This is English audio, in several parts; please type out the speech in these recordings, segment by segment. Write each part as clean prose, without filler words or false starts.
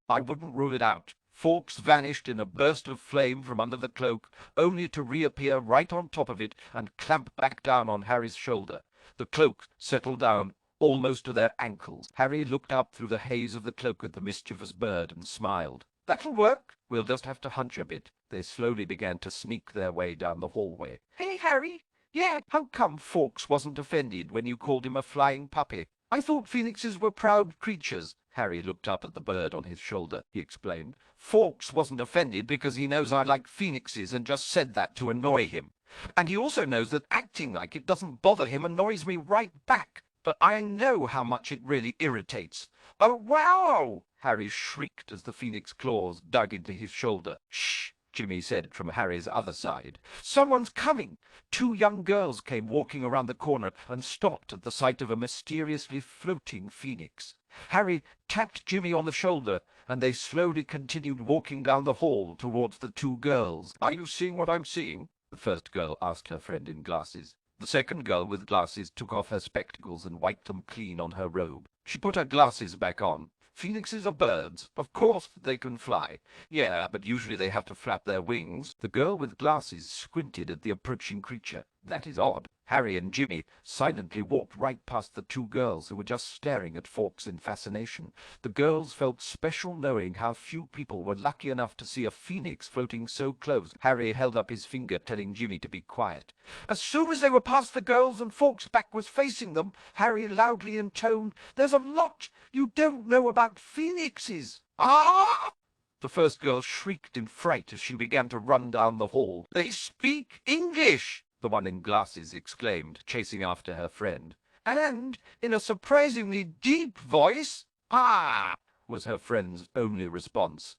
I wouldn't rule it out. Fawkes vanished in a burst of flame from under the cloak, only to reappear right on top of it and clamp back down on Harry's shoulder. The cloak settled down almost to their ankles. Harry looked up through the haze of the cloak at the mischievous bird and smiled. That'll work. We'll just have to hunch a bit. They slowly began to sneak their way down the hallway. Hey, Harry. Yeah, how come Fawkes wasn't offended when you called him a flying puppy? I thought phoenixes were proud creatures. Harry looked up at the bird on his shoulder. He explained. Fawkes wasn't offended because he knows I like phoenixes and just said that to annoy him. And he also knows that acting like it doesn't bother him annoys me right back. But I know how much it really irritates. Oh, wow! Harry shrieked as the phoenix claws dug into his shoulder. Shh! Jimmy said from Harry's other side. Someone's coming! 2 young girls came walking around the corner and stopped at the sight of a mysteriously floating phoenix. Harry tapped Jimmy on the shoulder, and they slowly continued walking down the hall towards the 2 girls. Are you seeing what I'm seeing? The first girl asked her friend in glasses. The second girl with glasses took off her spectacles and wiped them clean on her robe. She put her glasses back on. Phoenixes are birds. Of course they can fly. Yeah, but usually they have to flap their wings. The girl with glasses squinted at the approaching creature. That is odd. Harry and Jimmy silently walked right past the 2 girls who were just staring at Fawkes in fascination. The girls felt special knowing how few people were lucky enough to see a phoenix floating so close. Harry held up his finger, telling Jimmy to be quiet. As soon as they were past the girls and Fawkes' back was facing them, Harry loudly intoned, "There's a lot you don't know about phoenixes." Ah! The first girl shrieked in fright as she began to run down the hall. They speak English! The one in glasses exclaimed, chasing after her friend. And in a surprisingly deep voice. Ah! Was her friend's only response.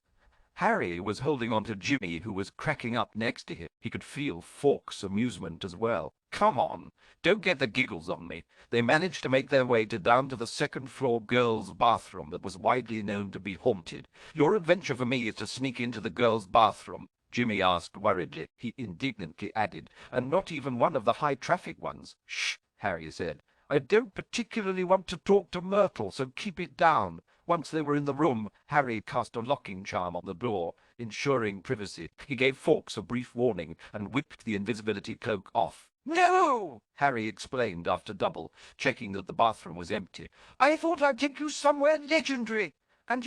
Harry was holding on to Jimmy, who was cracking up next to him. He could feel Fawkes' amusement as well. Come on, don't get the giggles on me. They managed to make their way down to the second-floor girls' bathroom that was widely known to be haunted. Your adventure for me is to sneak into the girls' bathroom, Jimmy asked worriedly. He indignantly added, and not even one of the high-traffic ones. Shh, Harry said. I don't particularly want to talk to Myrtle, so keep it down. Once they were in the room, Harry cast a locking charm on the door, ensuring privacy. He gave Fawkes a brief warning and whipped the invisibility cloak off. No, Harry explained after double, checking that the bathroom was empty. I thought I'd take you somewhere legendary. And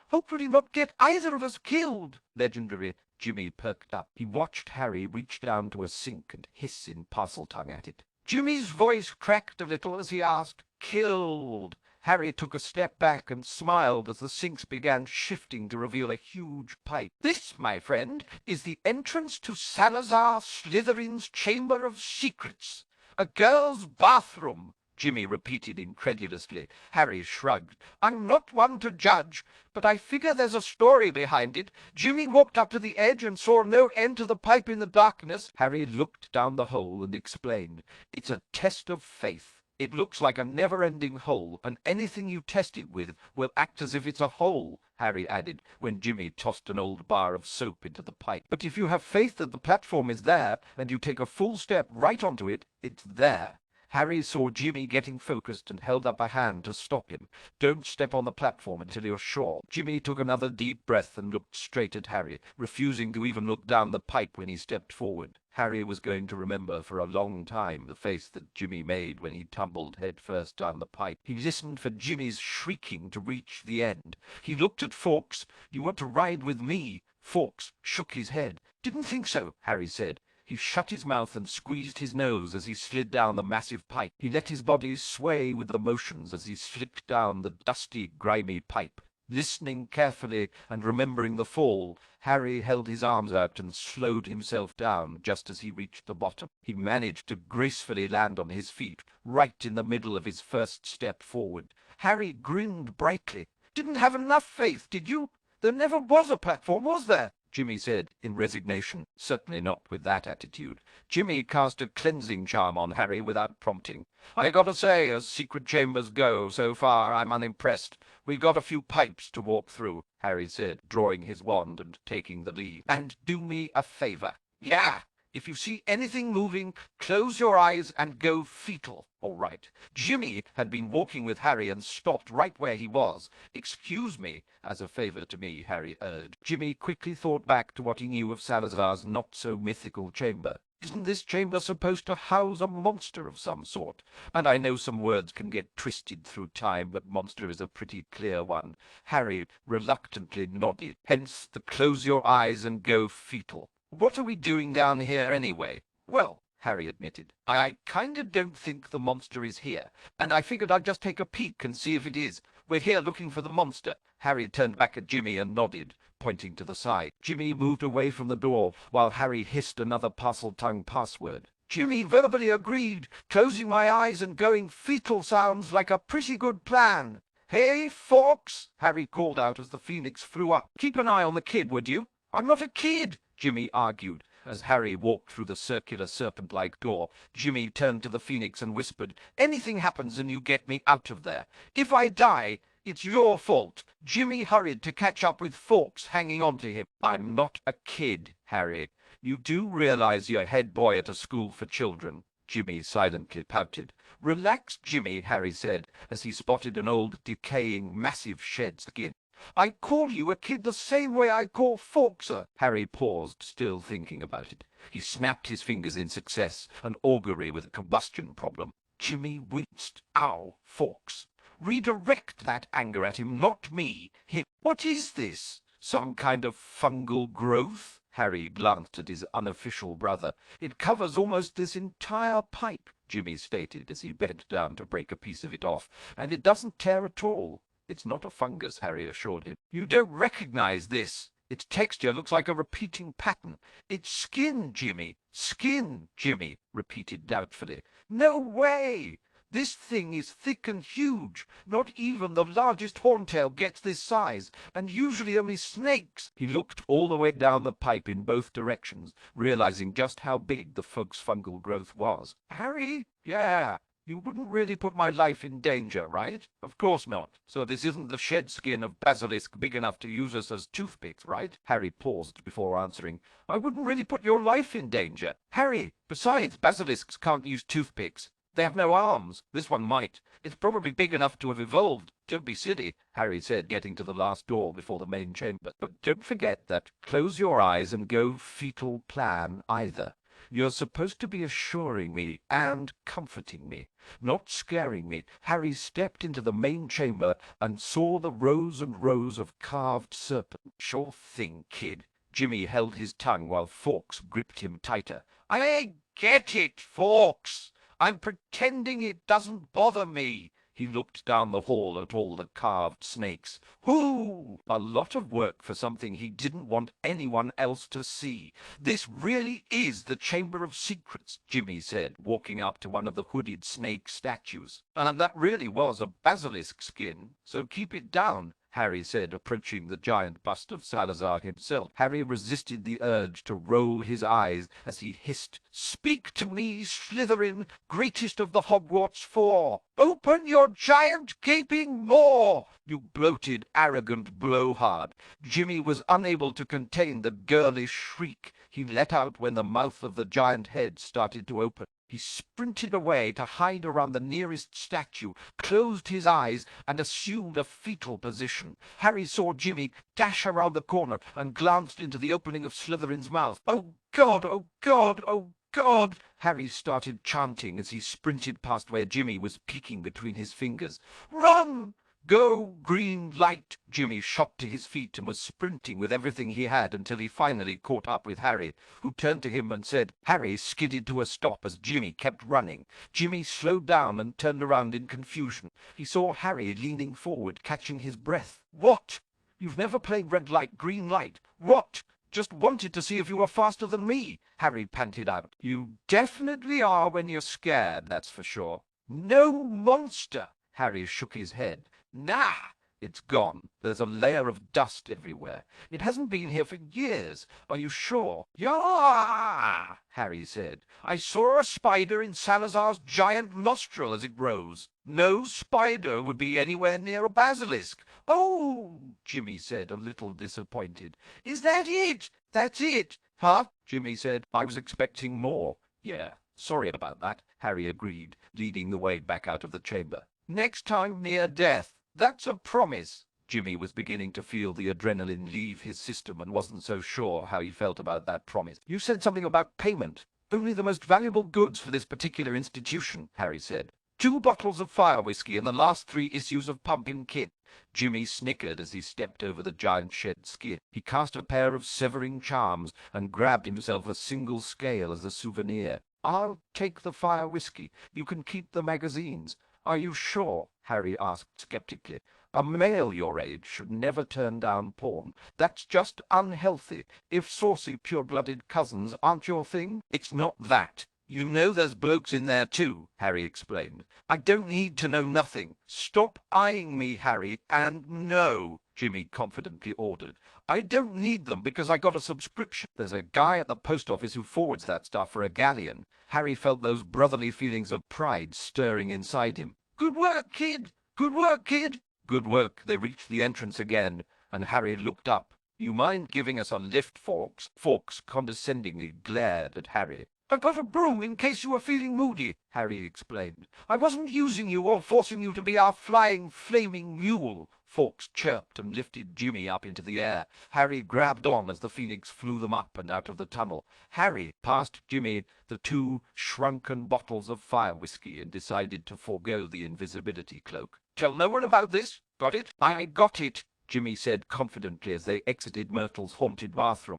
hopefully not get either of us killed. Legendary. Jimmy perked up. He watched Harry reach down to a sink and hiss in Parseltongue at it. Jimmy's voice cracked a little as he asked, "Killed?" Harry took a step back and smiled as the sinks began shifting to reveal a huge pipe. This, my friend, is the entrance to Salazar Slytherin's Chamber of Secrets. A girl's bathroom, Jimmy repeated incredulously. Harry shrugged. I'm not one to judge, but I figure there's a story behind it. Jimmy walked up to the edge and saw no end to the pipe in the darkness. Harry looked down the hole and explained. It's a test of faith. It looks like a never-ending hole, and anything you test it with will act as if it's a hole, Harry added, when Jimmy tossed an old bar of soap into the pipe. But if you have faith that the platform is there, and you take a full step right onto it, it's there. Harry saw Jimmy getting focused and held up a hand to stop him. Don't step on the platform until you're sure. Jimmy took another deep breath and looked straight at Harry, refusing to even look down the pipe when he stepped forward. Harry was going to remember for a long time the face that Jimmy made when he tumbled headfirst down the pipe. He listened for Jimmy's shrieking to reach the end. He looked at Fawkes. You want to ride with me? Fawkes shook his head. Didn't think so, Harry said. He shut his mouth and squeezed his nose as he slid down the massive pipe. He let his body sway with the motions as he slipped down the dusty, grimy pipe. Listening carefully and remembering the fall, Harry held his arms out and slowed himself down just as he reached the bottom. He managed to gracefully land on his feet, right in the middle of his first step forward. Harry grinned brightly. Didn't have enough faith, did you? There never was a platform, was there? Jimmy said in resignation. Certainly not with that attitude. Jimmy cast a cleansing charm on Harry without prompting. I gotta say, as secret chambers go, so far I'm unimpressed. We've got a few pipes to walk through, Harry said, drawing his wand and taking the lead. And do me a favor. Yeah, If you see anything moving, close your eyes and go fetal. All right. Jimmy had been walking with Harry and stopped right where he was. Excuse me, as a favor to me, Harry urged. Jimmy quickly thought back to what he knew of Salazar's not-so-mythical chamber. Isn't this chamber supposed to house a monster of some sort? And I know some words can get twisted through time, but monster is a pretty clear one. Harry reluctantly nodded, hence the close your eyes and go fetal. What are we doing down here anyway? Well, Harry admitted, I kinda don't think the monster is here, and I figured I'd just take a peek and see if it is. We're here looking for the monster. Harry turned back at Jimmy and nodded, pointing to the side. Jimmy moved away from the door, while Harry hissed another Parseltongue password. Jimmy verbally agreed. Closing my eyes and going fetal sounds like a pretty good plan. Hey, Fawkes, Harry called out as the phoenix flew up. Keep an eye on the kid, would you? I'm not a kid, Jimmy argued. As Harry walked through the circular serpent-like door, Jimmy turned to the phoenix and whispered, anything happens and you get me out of there. If I die, it's your fault. Jimmy hurried to catch up with Fawkes hanging on to him. I'm not a kid, Harry. You do realize you're head boy at a school for children. Jimmy silently pouted. Relax, Jimmy, Harry said, as he spotted an old, decaying, massive shed skin. I call you a kid the same way I call Fawkes. Harry paused, still thinking about it. He snapped his fingers in success, an augury with a combustion problem. Jimmy winced. Ow, Fawkes. Redirect that anger at him, not me. Him. What is this? Some kind of fungal growth? Harry glanced at his unofficial brother. It covers almost this entire pipe, Jimmy stated as he bent down to break a piece of it off, and it doesn't tear at all. It's not a fungus, Harry assured him. You don't recognize this. Its texture looks like a repeating pattern. It's skin, Jimmy. Skin, Jimmy repeated doubtfully. No way! This thing is thick and huge. Not even the largest horntail gets this size, and usually only snakes. He looked all the way down the pipe in both directions, realizing just how big the fog's fungal growth was. Harry? Yeah. You wouldn't really put my life in danger, right? Of course not. So this isn't the shed skin of basilisk big enough to use us as toothpicks, right? Harry paused before answering. I wouldn't really put your life in danger. Harry, besides, basilisks can't use toothpicks. They have no arms. This one might. It's probably big enough to have evolved. Don't be silly, Harry said, getting to the last door before the main chamber. But don't forget that. Close your eyes and go fetal plan either. You're supposed to be assuring me and comforting me, not scaring me. Harry stepped into the main chamber and saw the rows and rows of carved serpents. Sure thing, kid. Jimmy held his tongue while Fawkes gripped him tighter. I get it, Fawkes. I'm pretending it doesn't bother me. He looked down the hall at all the carved snakes. Whoo! A lot of work for something he didn't want anyone else to see. This really is the Chamber of Secrets, Jimmy said, walking up to one of the hooded snake statues. And that really was a basilisk skin, so keep it down, Harry said, approaching the giant bust of Salazar himself. Harry resisted the urge to roll his eyes as he hissed, Speak to me, Slytherin, greatest of the Hogwarts four! Open your giant gaping maw! You bloated, arrogant blowhard! Jimmy was unable to contain the girlish shriek he let out when the mouth of the giant head started to open. He sprinted away to hide around the nearest statue, closed his eyes, and assumed a fetal position. Harry saw Jimmy dash around the corner and glanced into the opening of Slytherin's mouth. Oh, God! Oh, God! Oh, God! Harry started chanting as he sprinted past where Jimmy was peeking between his fingers. Run! Go, green light! Jimmy shot to his feet and was sprinting with everything he had until he finally caught up with Harry, who turned to him and said. Harry skidded to a stop as Jimmy kept running. Jimmy slowed down and turned around in confusion. He saw Harry leaning forward, catching his breath. What? You've never played red light, green light. What? Just wanted to see if you were faster than me, Harry panted out. You definitely are when you're scared, that's for sure. No monster! Harry shook his head. Nah, it's gone. There's a layer of dust everywhere. It hasn't been here for years. Are you sure? Yeah, Harry said. I saw a spider in Salazar's giant nostril as it rose. No spider would be anywhere near a basilisk. Oh, Jimmy said, a little disappointed. Is that it? That's it? Huh? Jimmy said. I was expecting more. Yeah, sorry about that, Harry agreed, leading the way back out of the chamber. Next time near death. That's a promise. Jimmy was beginning to feel the adrenaline leave his system and wasn't so sure how he felt about that promise. You said something about payment. Only the most valuable goods for this particular institution, Harry said. 2 bottles of fire whiskey and the last 3 issues of Pumpkin Kid. Jimmy snickered as he stepped over the giant shed skid. He cast a pair of severing charms and grabbed himself a single scale as a souvenir. I'll take the fire whiskey. You can keep the magazines. Are you sure? Harry asked skeptically. A male your age should never turn down porn. That's just unhealthy. If saucy, pure-blooded cousins aren't your thing, it's not that. You know there's blokes in there too, Harry explained. I don't need to know nothing. Stop eyeing me, Harry, and no, Jimmy confidently ordered. I don't need them because I got a subscription. There's a guy at the post office who forwards that stuff for a galleon. Harry felt those brotherly feelings of pride stirring inside him. Good work, kid! Good work, kid! Good work. They reached the entrance again, and Harry looked up. You mind giving us a lift, Fawkes? Fawkes condescendingly glared at Harry. I've got a broom in case you were feeling moody, Harry explained. I wasn't using you or forcing you to be our flying, flaming mule. Fawkes chirped and lifted Jimmy up into the air. Harry grabbed on as the phoenix flew them up and out of the tunnel. Harry passed Jimmy the 2 shrunken bottles of fire whiskey and decided to forego the invisibility cloak. Tell no one about this. Got it? I got it, Jimmy said confidently as they exited Myrtle's haunted bathroom.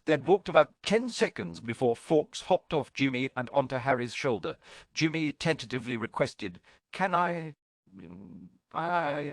They'd walked about 10 seconds before Fawkes hopped off Jimmy and onto Harry's shoulder. Jimmy tentatively requested, Can I ask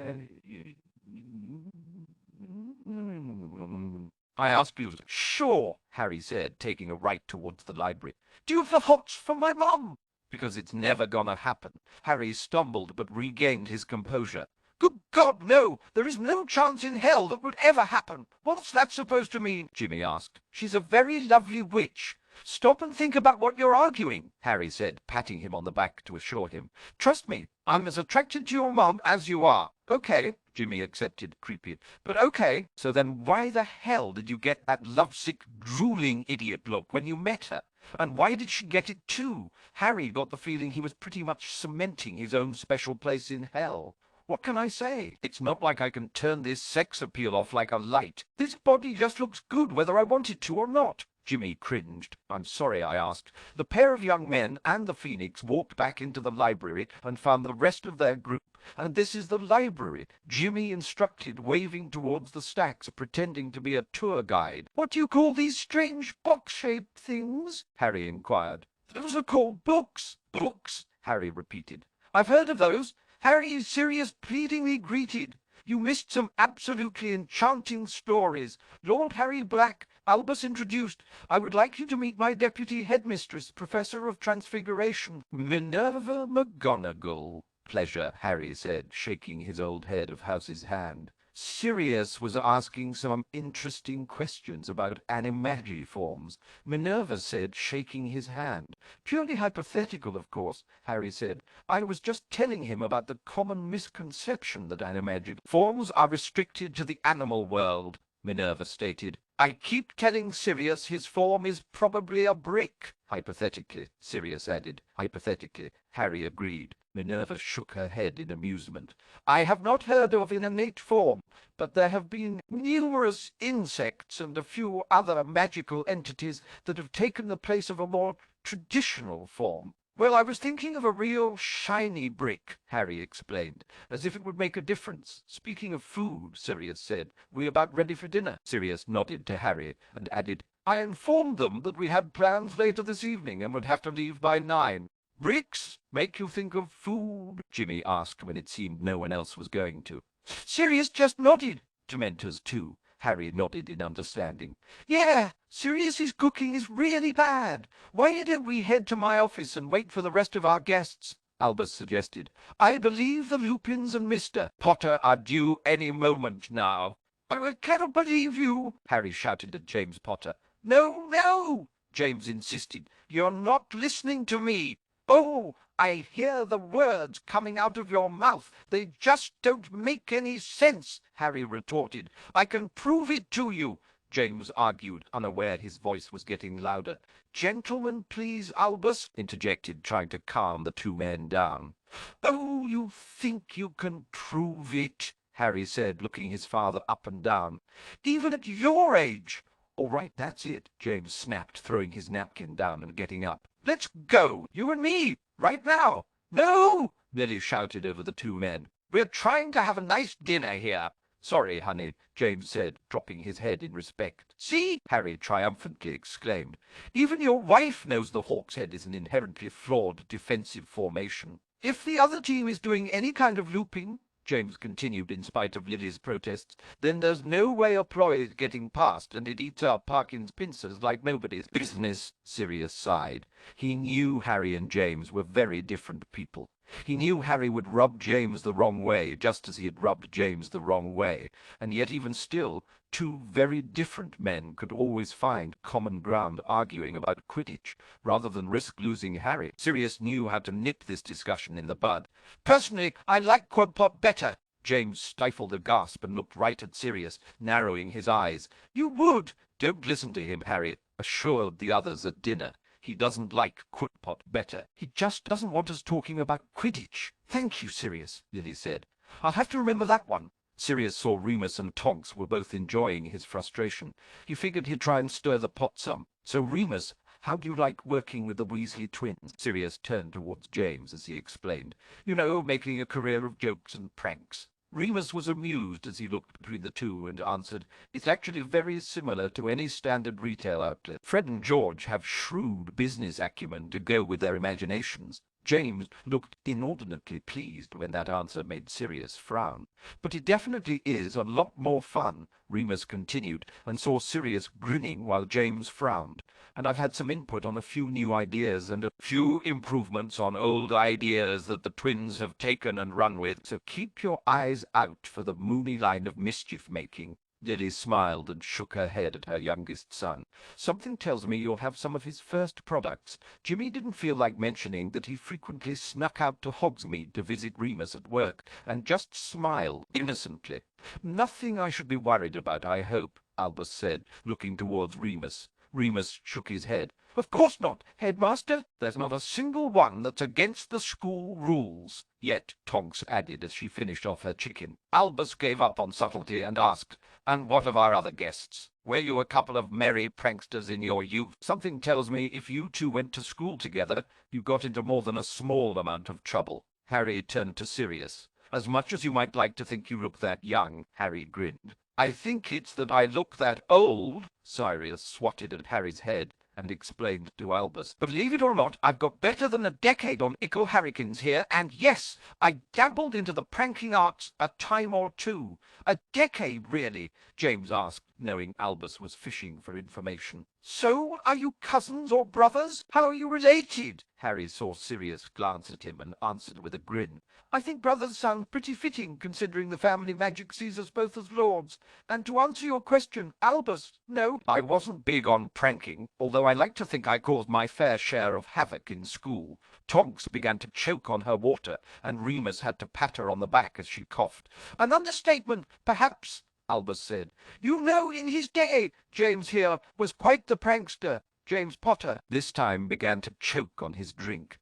you? Sure, Harry said, taking a right towards the library. Do you have the hots for my mum? Because it's never gonna happen. Harry stumbled but regained his composure. Good God, no! There is no chance in hell that would ever happen. What's that supposed to mean? Jimmy asked. She's a very lovely witch. Stop and think about what you're arguing, Harry said, patting him on the back to assure him. Trust me, I'm as attracted to your mum as you are. Okay, Jimmy accepted, creepy. But okay, so then why the hell did you get that lovesick, drooling idiot look when you met her? And why did she get it too? Harry got the feeling he was pretty much cementing his own special place in hell. What can I say? It's not like I can turn this sex appeal off like a light. This body just looks good whether I want it to or not. Jimmy cringed. I'm sorry I asked. The pair of young men and the phoenix walked back into the library and found the rest of their group. And this is the library, Jimmy instructed, waving towards the stacks, pretending to be a tour guide. What do you call these strange box-shaped things? Harry inquired. Those are called books. Books, Harry repeated. I've heard of those. Harry, Sirius pleadingly greeted. You missed some absolutely enchanting stories. Lord Harry Black, Albus introduced. I would like you to meet my deputy headmistress, Professor of Transfiguration, Minerva McGonagall. Pleasure, Harry said, shaking his old head of house's hand. Sirius was asking some interesting questions about animagi forms, Minerva said, shaking his hand. Purely hypothetical, of course, Harry said. I was just telling him about the common misconception that animagi forms are restricted to the animal world, Minerva stated. I keep telling Sirius his form is probably a brick. Hypothetically, Sirius added. Hypothetically, Harry agreed. Minerva shook her head in amusement. I have not heard of an innate form, but there have been numerous insects and a few other magical entities that have taken the place of a more traditional form. Well, I was thinking of a real shiny brick, Harry explained, as if it would make a difference. Speaking of food, Sirius said, we about ready for dinner? Sirius nodded to Harry and added, I informed them that we had plans later this evening and would have to leave by 9. Bricks make you think of food? Jimmy asked when it seemed no one else was going to. Sirius just nodded. Dementors too. Harry nodded in understanding. Yeah, Sirius's cooking is really bad. Why don't we head to my office and wait for the rest of our guests? Albus suggested. I believe the Lupins and Mr. Potter are due any moment now. I cannot believe you, Harry shouted at James Potter. No, no, James insisted. You're not listening to me. Oh, I hear the words coming out of your mouth. They just don't make any sense, Harry retorted. I can prove it to you. James argued, unaware his voice was getting louder. Gentlemen, please, Albus interjected, trying to calm the two men down. Oh, you think you can prove it, Harry said, looking his father up and down. Even at your age. All right, that's it, James snapped, throwing his napkin down and getting up. Let's go, you and me, right now. No, Lily shouted over the two men. We're trying to have a nice dinner here. Sorry, honey, James said, dropping his head in respect. See, Harry triumphantly exclaimed. Even your wife knows the Hawk's Head is an inherently flawed defensive formation. If the other team is doing any kind of looping, James continued in spite of Lily's protests, then there's no way a ploy is getting past, and it eats our Parkins pincers like nobody's business. Sirius sighed. He knew Harry and James were very different people. He knew Harry would rub James the wrong way, just as he had rubbed James the wrong way, and yet even still, two very different men could always find common ground arguing about Quidditch, rather than risk losing Harry. Sirius knew how to nip this discussion in the bud. Personally, I like Quodpot better. James stifled a gasp and looked right at Sirius, narrowing his eyes. You would! Don't listen to him, Harry assured the others at dinner. He doesn't like Quodpot better. He just doesn't want us talking about Quidditch. Thank you, Sirius, Lily said. I'll have to remember that one. Sirius saw Remus and Tonks were both enjoying his frustration. He figured he'd try and stir the pot some. So, Remus, how do you like working with the Weasley twins? Sirius turned towards James as he explained. You know, making a career of jokes and pranks. Remus was amused as he looked between the two and answered, It's actually very similar to any standard retail outlet. Fred and George have shrewd business acumen to go with their imaginations. James looked inordinately pleased when that answer made Sirius frown. But it definitely is a lot more fun, Remus continued, and saw Sirius grinning while James frowned. And I've had some input on a few new ideas and a few improvements on old ideas that the twins have taken and run with, so keep your eyes out for the Moony line of mischief-making. Lily smiled and shook her head at her youngest son. Something tells me you'll have some of his first products. Jimmy didn't feel like mentioning that he frequently snuck out to Hogsmeade to visit Remus at work, and just smiled innocently. Nothing I should be worried about, I hope, Albus said, looking towards Remus. Remus shook his head. Of course not, Headmaster. There's not a single one that's against the school rules. Yet, Tonks added as she finished off her chicken. Albus gave up on subtlety and asked, And what of our other guests? Were you a couple of merry pranksters in your youth? Something tells me if you two went to school together, you got into more than a small amount of trouble. Harry turned to Sirius. As much as you might like to think you look that young, Harry grinned. I think it's that I look that old. Sirius swatted at Harry's head and explained to Albus. Believe it or not, I've got better than a decade on Ickle Harrikins here, and yes, I dabbled into the pranking arts a time or two. A decade, really? James asked, knowing Albus was fishing for information. So, are you cousins or brothers? How are you related? Harry saw Sirius glance at him and answered with a grin. I think brothers sound pretty fitting, considering the family magic sees us both as lords. And to answer your question, Albus, no, I wasn't big on pranking, although I like to think I caused my fair share of havoc in school. Tonks began to choke on her water, and Remus had to pat her on the back as she coughed. An understatement, perhaps, Albus said. You know, in his day, James here was quite the prankster. James Potter this time began to choke on his drink.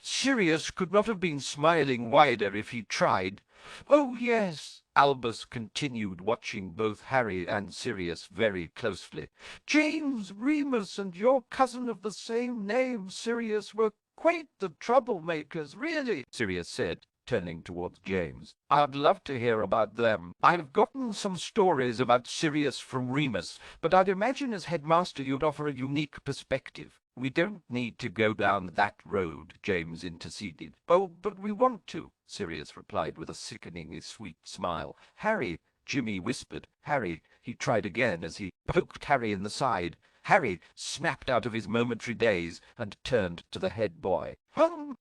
Sirius could not have been smiling wider if he tried. Oh, yes, Albus continued, watching both Harry and Sirius very closely. James, Remus, and your cousin of the same name, Sirius, were quite the troublemakers, really, Sirius said, turning towards James. I'd love to hear about them. I've gotten some stories about Sirius from Remus, but I'd imagine as headmaster you'd offer a unique perspective. We don't need to go down that road, James interceded. Oh, but we want to, Sirius replied with a sickeningly sweet smile. Harry, Jimmy whispered. Harry, he tried again as he poked Harry in the side. Harry snapped out of his momentary daze and turned to the head boy.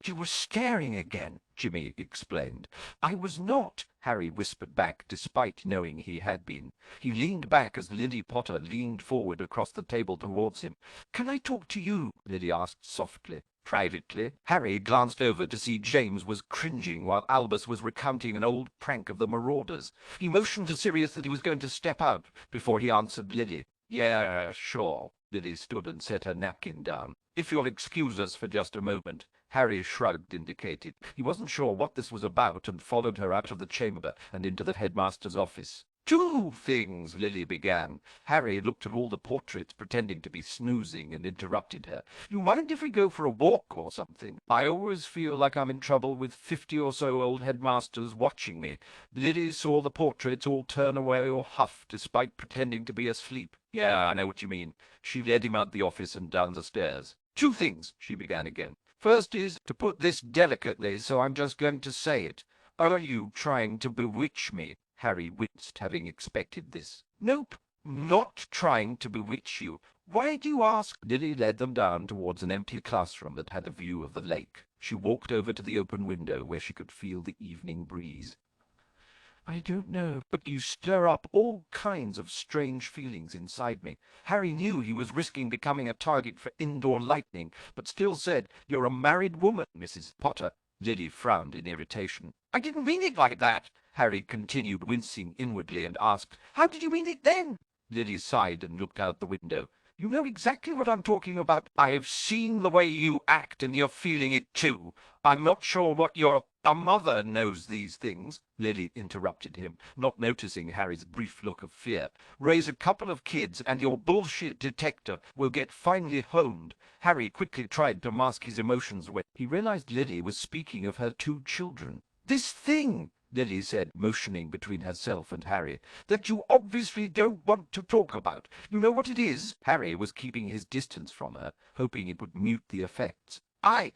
You were staring again, Jimmy explained. I was not, Harry whispered back, despite knowing he had been. He leaned back as Lily Potter leaned forward across the table towards him. Can I talk to you? Lily asked softly. Privately, Harry glanced over to see James was cringing while Albus was recounting an old prank of the Marauders. He motioned to Sirius that he was going to step out before he answered Lily. Yeah, sure. Lily stood and set her napkin down. If you'll excuse us for just a moment. Harry shrugged, indicated. He wasn't sure what this was about, and followed her out of the chamber and into the headmaster's office. Two things, Lily began. Harry looked at all the portraits, pretending to be snoozing, and interrupted her. You mind if we go for a walk or something? I always feel like I'm in trouble with 50 or so old headmasters watching me. Lily saw the portraits all turn away or huff, despite pretending to be asleep. Yeah, I know what you mean. She led him out the office and down the stairs. Two things, she began again. First is, to put this delicately, so I'm just going to say it. Are you trying to bewitch me? Harry winced, having expected this. Nope, not trying to bewitch you. Why do you ask? Lily led them down towards an empty classroom that had a view of the lake. She walked over to the open window where she could feel the evening breeze. I don't know, but you stir up all kinds of strange feelings inside me. Harry knew he was risking becoming a target for indoor lightning, but still said, You're a married woman, Mrs. Potter. Lily frowned in irritation. I didn't mean it like that. Harry continued, wincing inwardly, and asked, How did you mean it then? Lily sighed and looked out the window. You know exactly what I'm talking about. I've seen the way you act, and you're feeling it too. I'm not sure what your mother knows these things, Lily interrupted him, not noticing Harry's brief look of fear. Raise a couple of kids, and your bullshit detector will get finely honed. Harry quickly tried to mask his emotions when he realized Lily was speaking of her two children. This thing, Lily said, motioning between herself and Harry, that you obviously don't want to talk about. You know what it is? Harry was keeping his distance from her, hoping it would mute the effects. I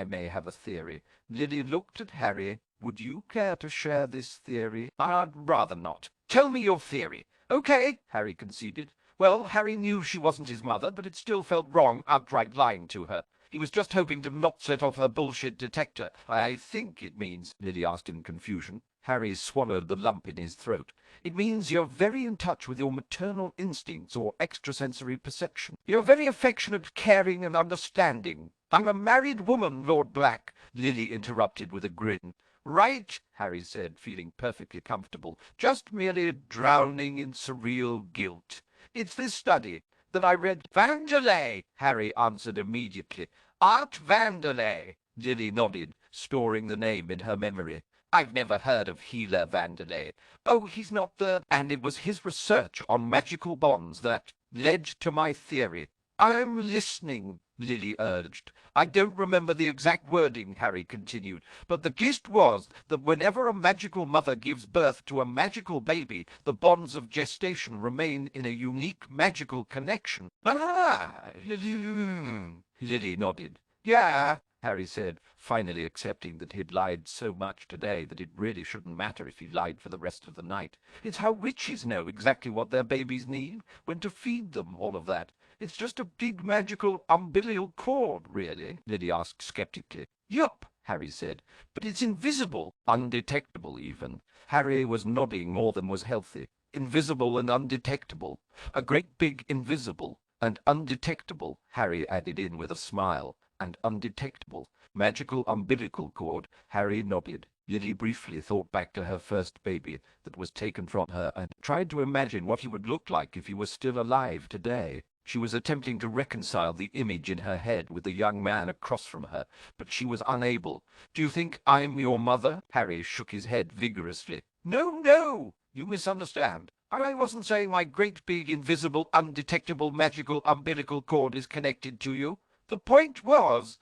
may have a theory. Lily looked at Harry. Would you care to share this theory? I'd rather not. Tell me your theory. Okay, Harry conceded. Well, Harry knew she wasn't his mother, but it still felt wrong outright lying to her. He was just hoping to not set off her bullshit detector. I think it means, Lily asked in confusion. Harry swallowed the lump in his throat. It means you're very in touch with your maternal instincts or extrasensory perception. You're very affectionate, caring, and understanding. I'm a married woman, Lord Black, Lily interrupted with a grin. Right, Harry said, feeling perfectly comfortable, just merely drowning in surreal guilt. It's this study that I read. Vandelay, Harry answered immediately. Art Vandelay. Lily nodded, storing the name in her memory. I've never heard of Healer Vandelay. Oh, he's not the... And it was his research on magical bonds that led to my theory. I'm listening, Lily urged. I don't remember the exact wording, Harry continued, but the gist was that whenever a magical mother gives birth to a magical baby, the bonds of gestation remain in a unique magical connection. Ah, Lily nodded. Yeah, Harry said, finally accepting that he'd lied so much today that it really shouldn't matter if he lied for the rest of the night. It's how witches know exactly what their babies need, when to feed them, all of that. It's just a big magical umbilical cord, really, Lily asked skeptically. Yup, Harry said, but it's invisible, undetectable even. Harry was nodding more than was healthy. Invisible and undetectable. A great big invisible and undetectable, Harry added in with a smile. And undetectable. Magical umbilical cord. Harry nodded. Lily briefly thought back to her first baby that was taken from her and tried to imagine what he would look like if he were still alive today. She was attempting to reconcile the image in her head with the young man across from her, but she was unable. Do you think I'm your mother? Harry shook his head vigorously. No, you misunderstand. I wasn't saying my great big invisible undetectable magical umbilical cord is connected to you. The point was,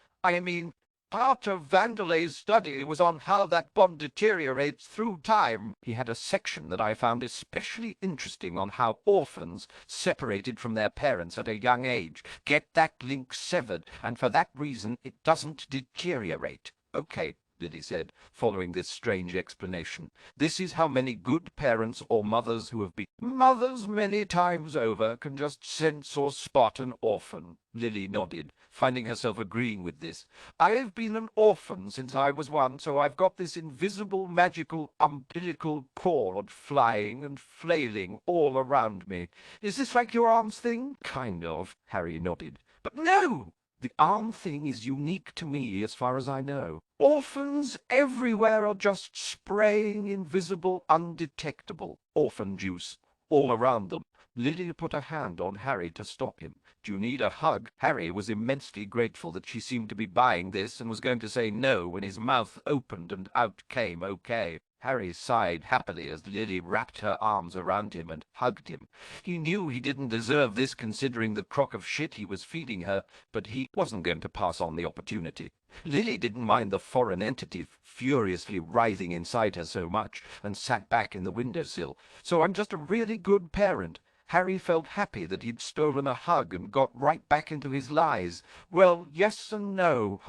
part of Vandelay's study was on how that bond deteriorates through time. He had a section that I found especially interesting on how orphans, separated from their parents at a young age, get that link severed, and for that reason it doesn't deteriorate. Okay, Lily said, following this strange explanation. This is how many good parents or mothers who have been mothers many times over can just sense or spot an orphan. Lily nodded, finding herself agreeing with this. I've been an orphan since I was one, so I've got this invisible magical umbilical cord flying and flailing all around me. Is this like your arms thing? Kind of, Harry nodded. But no! The arm thing is unique to me as far as I know. Orphans everywhere are just spraying invisible, undetectable orphan juice. all around them. Lily put a hand on Harry to stop him. "Do you need a hug?" Harry was immensely grateful that she seemed to be buying this and was going to say no when his mouth opened and out came okay. Harry sighed happily as Lily wrapped her arms around him and hugged him. He knew he didn't deserve this considering the crock of shit he was feeding her, but he wasn't going to pass on the opportunity. Lily didn't mind the foreign entity furiously writhing inside her so much and sat back in the windowsill. "So I'm just a really good parent." Harry felt happy that he'd stolen a hug and got right back into his lies. "Well, yes and no.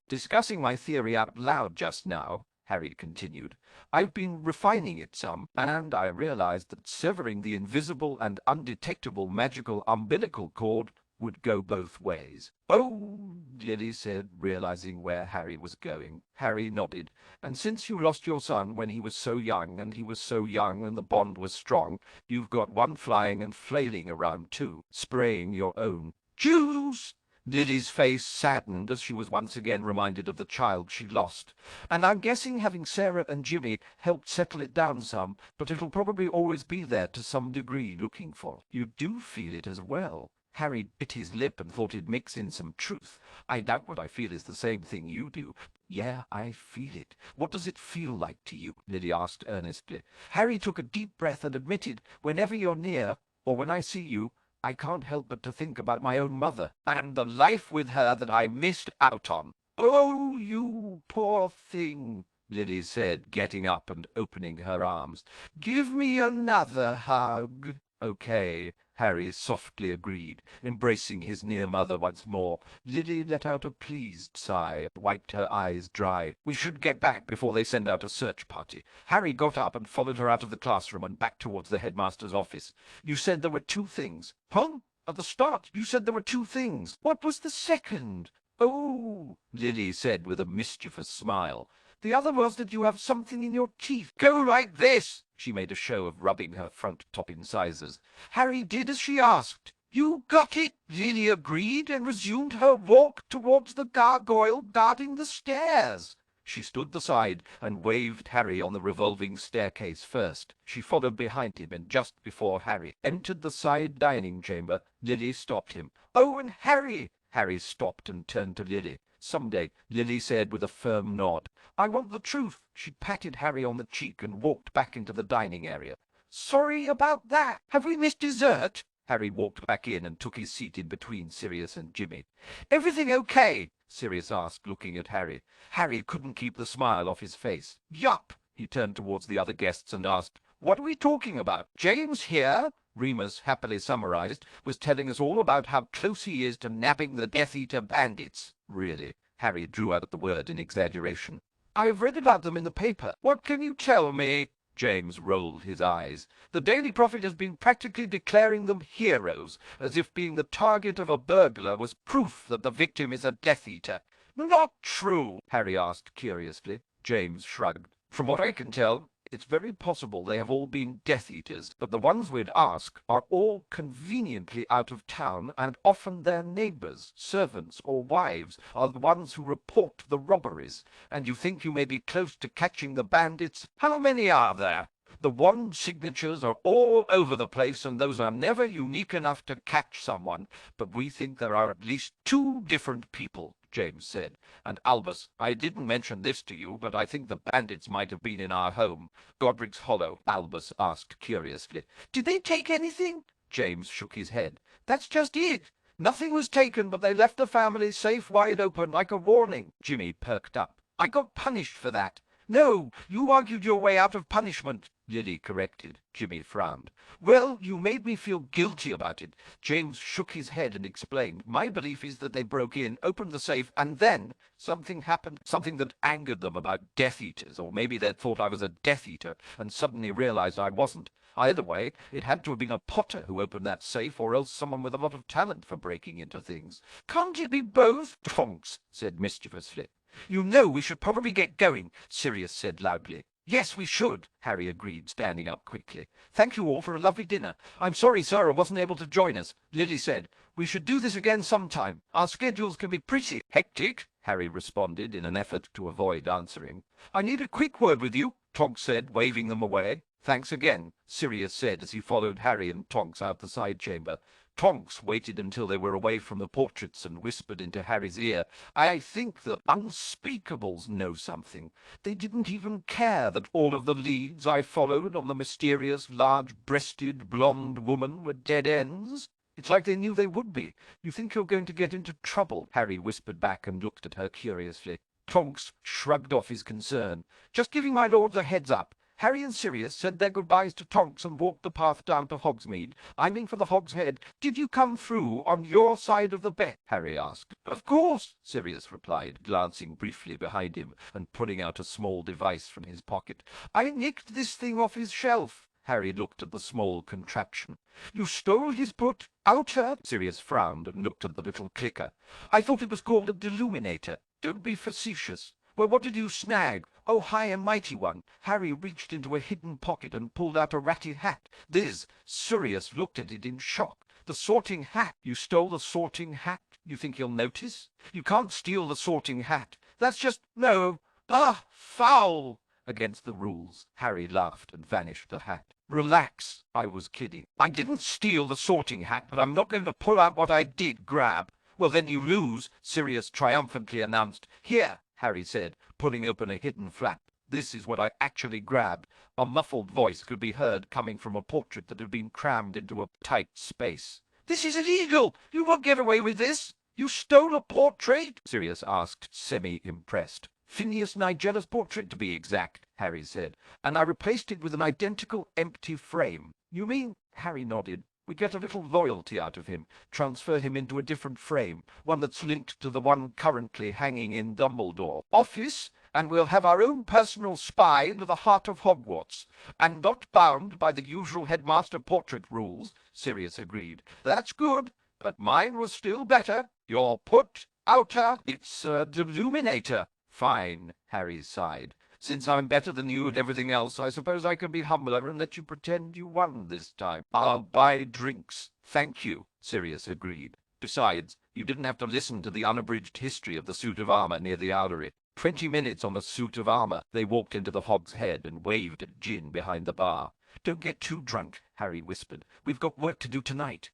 Discussing my theory out loud just now," Harry continued. "I've been refining it some, and I realized that severing the invisible and undetectable magical umbilical cord would go both ways." "Oh," Lily said, realizing where Harry was going. Harry nodded. "And since you lost your son when he was so young, and he was so young and the bond was strong, you've got one flying and flailing around too, spraying your own juice." Lily's face saddened as she was once again reminded of the child she lost. "And I'm guessing having Sarah and Jimmy helped settle it down some, but it'll probably always be there to some degree looking for. You do feel it as well." Harry bit his lip and thought he'd mix in some truth. "I doubt what I feel is the same thing you do." "Yeah, I feel it. What does it feel like to you?" Lily asked earnestly. Harry took a deep breath and admitted, "Whenever you're near, or when I see you, I can't help but to think about my own mother, and the life with her that I missed out on." "Oh, you poor thing," Lily said, getting up and opening her arms. "Give me another hug." "Okay," Harry softly agreed, embracing his near mother once more. Lily let out a pleased sigh and wiped her eyes dry. "We should get back before they send out a search party." Harry got up and followed her out of the classroom and back towards the headmaster's office. "You said there were two things." "Huh? At the start you said there were two things. What was the second?" "Oh," Lily said with a mischievous smile. "The other was that you have something in your teeth. Go like this." She made a show of rubbing her front top incisors. Harry did as she asked. "You got it," Lily agreed, and resumed her walk towards the gargoyle guarding the stairs. She stood aside and waved Harry on the revolving staircase first. She followed behind him, and just before Harry entered the side dining chamber, Lily stopped him. "Oh, and Harry!" Harry stopped and turned to Lily. "Someday," Lily said with a firm nod. "I want the truth." She patted Harry on the cheek and walked back into the dining area. "Sorry about that. Have we missed dessert?" Harry walked back in and took his seat in between Sirius and Jimmy. "Everything okay?" Sirius asked, looking at Harry. Harry couldn't keep the smile off his face. "Yup." He turned towards the other guests and asked, "What are we talking about?" "James here," Remus happily summarized, "was telling us all about how close he is to nabbing the Death Eater bandits." "Really?" Harry drew out the word in exaggeration. "I've read about them in the paper. What can you tell me?" James rolled his eyes. "The Daily Prophet has been practically declaring them heroes, as if being the target of a burglar was proof that the victim is a Death Eater." "Not true?" Harry asked curiously. James shrugged. "From what I can tell, it's very possible they have all been Death Eaters, but the ones we'd ask are all conveniently out of town, and often their neighbors, servants, or wives are the ones who report the robberies. And you think you may be close to catching the bandits? How many are there? The wand signatures are all over the place, and those are never unique enough to catch someone. But we think there are at least two different people," James said. "And Albus, I didn't mention this to you, but I think the bandits might have been in our home." "Godric's Hollow?" Albus asked curiously. "Did they take anything?" James shook his head. "That's just it. Nothing was taken, but they left the family safe wide open like a warning." Jimmy perked up. "I got punished for that." "No, you argued your way out of punishment," Lily corrected. Jimmy frowned. "Well, you made me feel guilty about it." James shook his head and explained. "My belief is that they broke in, opened the safe, and then something happened. Something that angered them about Death Eaters, or maybe they thought I was a Death Eater and suddenly realized I wasn't. Either way, it had to have been a Potter who opened that safe, or else someone with a lot of talent for breaking into things." "Can't it be both?" Tonks said mischievously. "You know we should probably get going," Sirius said loudly. "Yes, we should," Harry agreed, standing up quickly. "Thank you all for a lovely dinner. I'm sorry Sarah wasn't able to join us," Lily said. "We should do this again sometime. Our schedules can be pretty hectic," Harry responded in an effort to avoid answering. "I need a quick word with you," Tonks said, waving them away. Thanks again, Sirius said as he followed Harry and Tonks out the side chamber. Tonks waited until they were away from the portraits and whispered into Harry's ear, "I think the unspeakables know something. They didn't even care that all of the leads I followed on the mysterious, large-breasted, blonde woman were dead ends. It's like they knew they would be. You think you're going to get into trouble?" Harry whispered back and looked at her curiously. Tonks shrugged off his concern. "Just giving my lords a heads up. Harry and Sirius said their goodbyes to Tonks and walked the path down to Hogsmeade. I'm in for the Hog's Head. Did you come through on your side of the bet?" Harry asked. "Of course," Sirius replied, glancing briefly behind him and pulling out a small device from his pocket. "I nicked this thing off his shelf." Harry looked at the small contraption. "You stole his book, outer?" Sirius frowned and looked at the little clicker. "I thought it was called a deluminator. Don't be facetious. Well, what did you snag?" "Oh, high and mighty one." Harry reached into a hidden pocket and pulled out a ratty hat. "This." Sirius looked at it in shock. "The sorting hat." "You stole the sorting hat? You think he'll notice?" "You can't steal the sorting hat. That's just... no. Ah, foul. Against the rules." Harry laughed and vanished the hat. "Relax. I was kidding. I didn't steal the sorting hat, but I'm not going to pull out what I did grab." "Well, then you lose," Sirius triumphantly announced. "Here," Harry said, pulling open a hidden flap. "This is what I actually grabbed." A muffled voice could be heard coming from a portrait that had been crammed into a tight space. "This is illegal! You won't get away with this! You stole a portrait?" Sirius asked, semi-impressed. "Phineas Nigella's portrait, to be exact," Harry said, "and I replaced it with an identical empty frame." "You mean—" Harry nodded. "We get a little loyalty out of him, transfer him into a different frame, one that's linked to the one currently hanging in Dumbledore's office, and we'll have our own personal spy into the heart of Hogwarts, and not bound by the usual headmaster portrait rules," Sirius agreed. "That's good, but mine was still better. Your put outer, it's a deluminator." "Fine," Harry sighed. "Since I'm better than you at everything else, I suppose I can be humbler and let you pretend you won this time." "I'll buy drinks." "Thank you," Sirius agreed. "Besides, you didn't have to listen to the unabridged history of the suit of armor near the Owlery." 20 minutes on the suit of armor. They walked into the Hog's Head and waved at Gin behind the bar. "Don't get too drunk," Harry whispered. "We've got work to do tonight."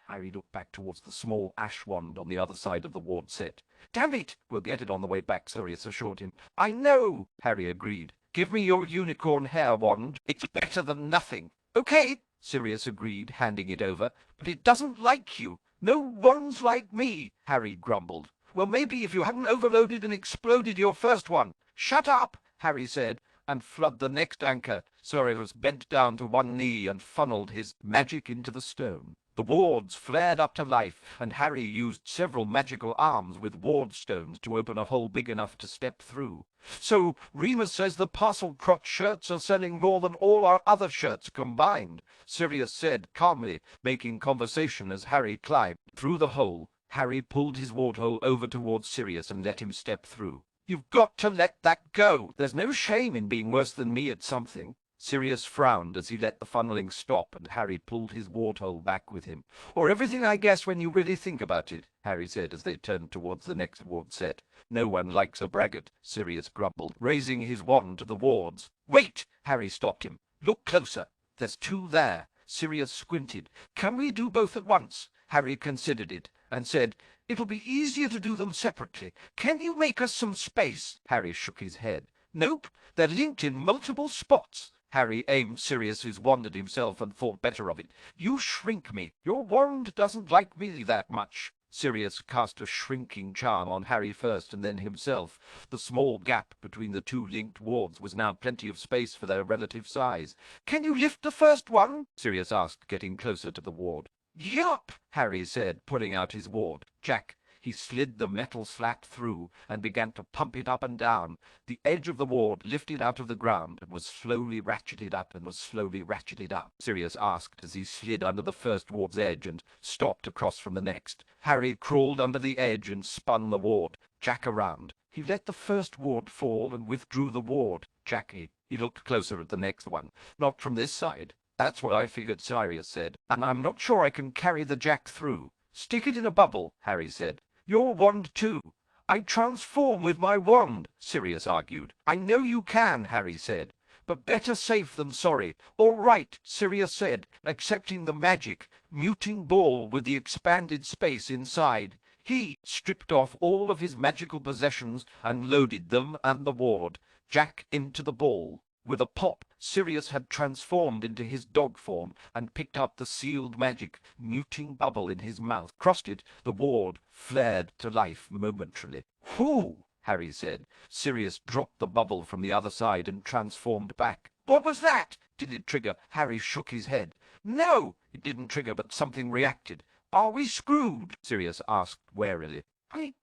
Harry looked back towards the small ash wand on the other side of the ward set. "Damn it! We'll get it on the way back," Sirius assured him. "I know," Harry agreed. "Give me your unicorn hair wand. It's better than nothing." "Okay," Sirius agreed, handing it over. "But it doesn't like you. No one's like me," Harry grumbled. "Well, maybe if you hadn't overloaded and exploded your first one." "Shut up," Harry said, and flood the next anchor. Sirius bent down to one knee and funneled his magic into the stone. The wards flared up to life, and Harry used several magical arms with ward stones to open a hole big enough to step through. "So, Remus says the parcel crotch shirts are selling more than all our other shirts combined," Sirius said calmly, making conversation as Harry climbed. Through the hole, Harry pulled his ward-hole over towards Sirius and let him step through. "You've got to let that go. There's no shame in being worse than me at something." Sirius frowned as he let the funneling stop, and Harry pulled his ward-hole back with him. "Or everything, I guess, when you really think about it," Harry said as they turned towards the next ward set. "No one likes a braggart," Sirius grumbled, raising his wand to the wards. "Wait!" Harry stopped him. "Look closer. There's two there." Sirius squinted. "Can we do both at once?" Harry considered it and said, "It'll be easier to do them separately. Can you make us some space?" Harry shook his head. "Nope. They're linked in multiple spots." Harry aimed Sirius's wand at himself and thought better of it. "You shrink me. Your wand doesn't like me that much." Sirius cast a shrinking charm on Harry first and then himself. The small gap between the two linked wards was now plenty of space for their relative size. "Can you lift the first one?" Sirius asked, getting closer to the ward. "Yup," Harry said, pulling out his ward. "Jack." He slid the metal slat through and began to pump it up and down. The edge of the ward lifted out of the ground and was slowly ratcheted up and was slowly ratcheted up, Sirius asked as he slid under the first ward's edge and stopped across from the next. Harry crawled under the edge and spun the ward, Jack around. He let the first ward fall and withdrew the ward. He looked closer at the next one. "Not from this side." "That's what I figured," Sirius said, "and I'm not sure I can carry the Jack through." "Stick it in a bubble," Harry said. "Your wand too." "I transform with my wand," Sirius argued. "I know you can," Harry said. but better safe than sorry. All right, Sirius said, accepting the magic, muting ball with the expanded space inside. He stripped off all of his magical possessions and loaded them and the ward, Jack into the ball. With a pop, Sirius had transformed into his dog form and picked up the sealed magic, muting bubble in his mouth. Crossed it, the ward flared to life momentarily. "Whew!" Harry said. Sirius dropped the bubble from the other side and transformed back. "What was that? Did it trigger?" Harry shook his head. "No, it didn't trigger, but something reacted." "Are we screwed?" Sirius asked warily. I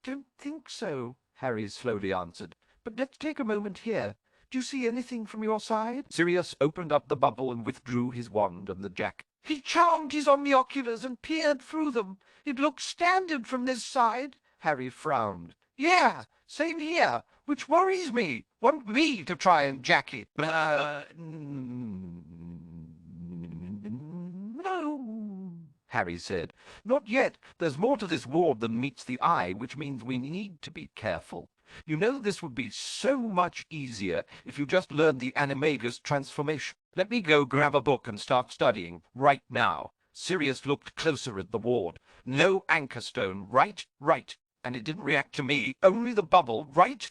don't think so," Harry slowly answered. "But let's take a moment here. Do you see anything from your side?" Sirius opened up the bubble and withdrew his wand and the jack. "He charmed his omnioculars and peered through them. It looks standard from this side." Harry frowned. "Yeah, same here, which worries me. Want me to try and jack it?" No, Harry said. "Not yet. There's more to this ward than meets the eye, which means we need to be careful. You know, this would be so much easier if you just learned the animagus transformation. Let me go grab a book and start studying right now." Sirius looked closer at the ward. "No anchor stone, right? And it didn't react to me, only the bubble, right?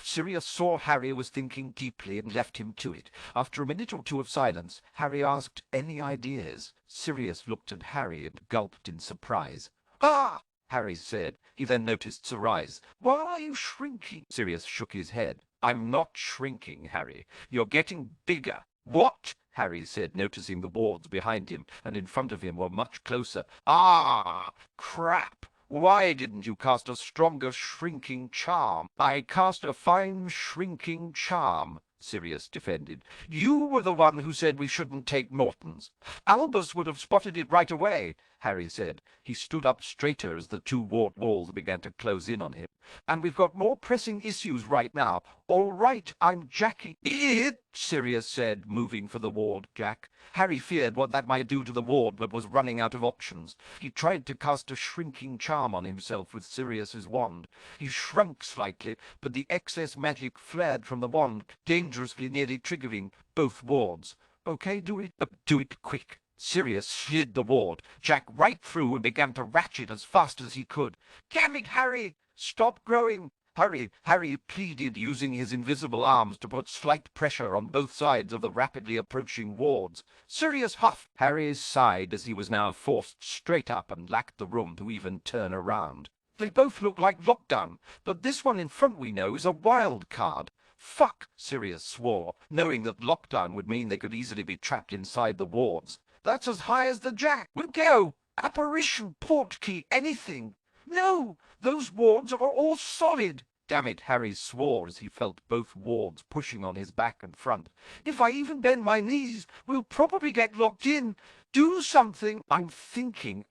Sirius saw Harry was thinking deeply and left him to it. After a minute or two of silence, Harry asked, "Any ideas?" Sirius looked at Harry and gulped in surprise. "Ah!" Harry said. He then noticed Sir eyes. "Why are you shrinking?" Sirius shook his head. "I'm not shrinking, Harry. You're getting bigger." "What?" Harry said, noticing the wards behind him and in front of him were much closer. "Ah, crap! Why didn't you cast a stronger shrinking charm?" "I cast a fine shrinking charm," Sirius defended. "You were the one who said we shouldn't take Mortons." "Albus would have spotted it right away," Harry said. He stood up straighter as the two ward walls began to close in on him. "And we've got more pressing issues right now. All right, I'm jacking it," Sirius said, moving for the ward jack. Harry feared what that might do to the ward, but was running out of options. He tried to cast a shrinking charm on himself with Sirius's wand. He shrunk slightly, but the excess magic flared from the wand, dangerously nearly triggering both wards. "Okay, do it quick." Sirius slid the ward, Jack right through, and began to ratchet as fast as he could. "Damn it, Harry! Stop growing!" Harry pleaded, using his invisible arms to put slight pressure on both sides of the rapidly approaching wards. Sirius huffed. Harry sighed as he was now forced straight up and lacked the room to even turn around. "They both look like lockdown, but this one in front we know is a wild card." "Fuck!" Sirius swore, knowing that lockdown would mean they could easily be trapped inside the wards. "That's as high as the jack. We'll go. Apparition, portkey, anything." "No, those wards are all solid." "Damn it," Harry swore as he felt both wards pushing on his back and front. "If I even bend my knees, we'll probably get locked in. Do something." I'm thinking,"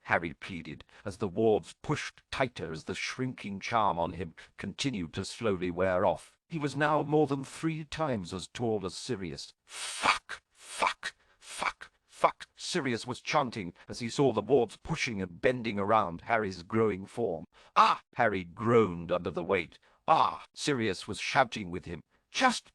Harry pleaded, as the wards pushed tighter as the shrinking charm on him continued to slowly wear off. He was now more than 3 times as tall as Sirius. Fuck! Sirius was chanting as he saw the wards pushing and bending around Harry's growing form. "Ah!" Harry groaned under the weight. "Ah!" Sirius was shouting with him. Just,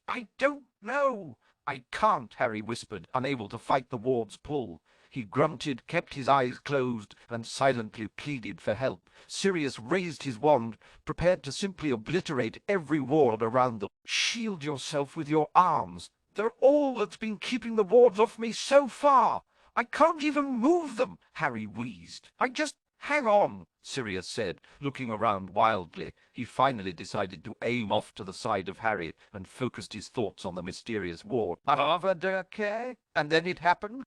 I don't know." "I can't," Harry whispered, unable to fight the ward's pull. He grunted, kept his eyes closed, and silently pleaded for help. Sirius raised his wand, prepared to simply obliterate every ward around them. "Shield yourself with your arms. They're all that's been keeping the wards off me so far. I can't even move them," Harry wheezed. Hang on," Sirius said, looking around wildly. He finally decided to aim off to the side of Harry and focused his thoughts on the mysterious ward. "And then it happened."